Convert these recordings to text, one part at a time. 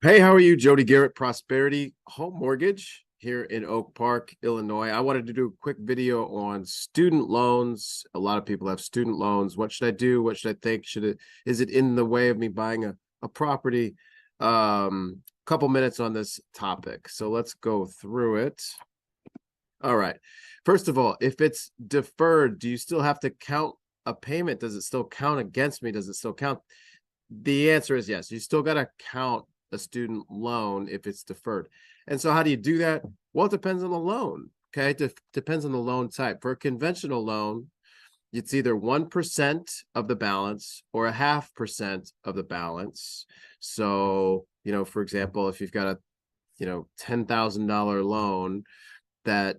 Hey, how are you? Jody.gerut, Prosperity Home Mortgage here in Oak Park, Illinois. I wanted to do a quick video on student loans. A lot of people have student loans. What should I do? What should I think? Is it in the way of me buying a property? Couple minutes on this topic. So let's go through it. All right. First of all, if it's deferred, do you still have to count a payment? Does it still count against me? Does it still count? The answer is yes. You still got to count a student loan if it's deferred. And so how do you do that? Well, it depends on the loan. Okay. It depends on the loan type. For a conventional loan, it's either 1% of the balance or 0.5% of the balance. So, for example, if you've got a, $10,000 loan, that's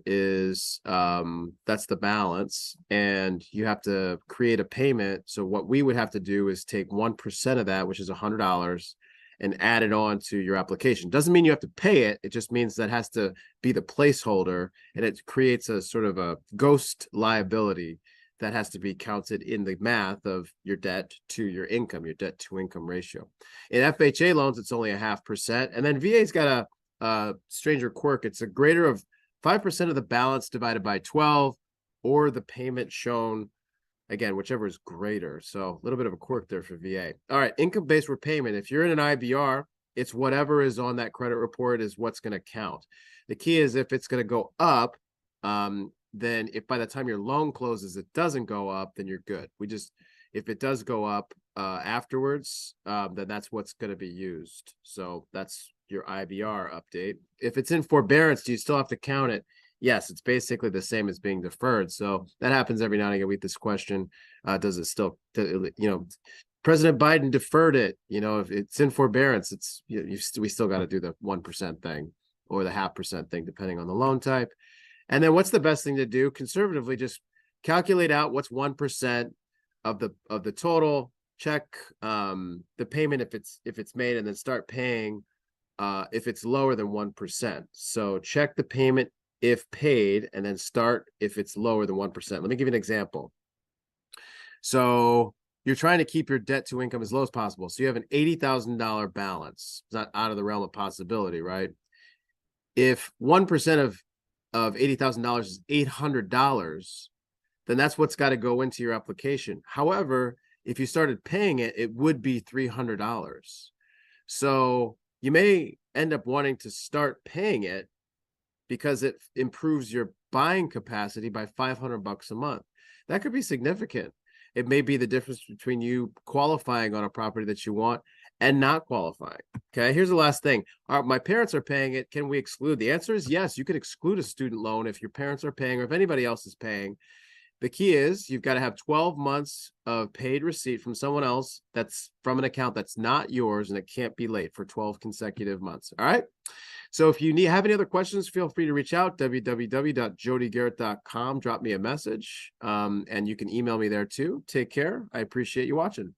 the balance, and you have to create a payment. So what we would have to do is take 1% of that, which is $100, and add it on to your application. Doesn't mean you have to pay it. It just means that has to be the placeholder, and it creates a sort of a ghost liability that has to be counted in the math of your debt to your income, your debt to income ratio. In FHA loans, it's only 0.5%. And then VA's got a stranger quirk. It's a greater of 5% of the balance divided by 12, or the payment shown, again, whichever is greater. So a little bit of a quirk there for VA. All right, income-based repayment. If you're in an IBR, it's whatever is on that credit report is what's going to count. The key is if it's going to go up, then if by the time your loan closes, it doesn't go up, then you're good. If it does go up afterwards, then that's what's going to be used. So that's your IBR update. If it's in forbearance, do you still have to count it? Yes, it's basically the same as being deferred. So that happens every now and again. We get this question: does it still? President Biden deferred it. If it's in forbearance, we still got to do the 1% thing or the 0.5% thing, depending on the loan type. And then what's the best thing to do? Conservatively, just calculate out what's 1% of the total. Check the payment if it's made, and then start paying if it's lower than 1%. So check the payment if paid, and then start if it's lower than 1%. Let me give you an example. So you're trying to keep your debt to income as low as possible. So you have an $80,000 balance. It's not out of the realm of possibility, right? If 1% of $80,000 is $800, then that's what's got to go into your application. However, if you started paying it, it would be $300. So you may end up wanting to start paying it because it improves your buying capacity by $500 a month. That could be significant. It may be the difference between you qualifying on a property that you want and not qualifying. Okay, here's the last thing. My parents are paying it. Can we exclude? The answer is yes. You can exclude a student loan if your parents are paying or if anybody else is paying. The key is you've got to have 12 months of paid receipt from someone else that's from an account that's not yours, and it can't be late for 12 consecutive months. All right. So if you have any other questions, feel free to reach out, www.Jody.gerut.com. Drop me a message, and you can email me there too. Take care. I appreciate you watching.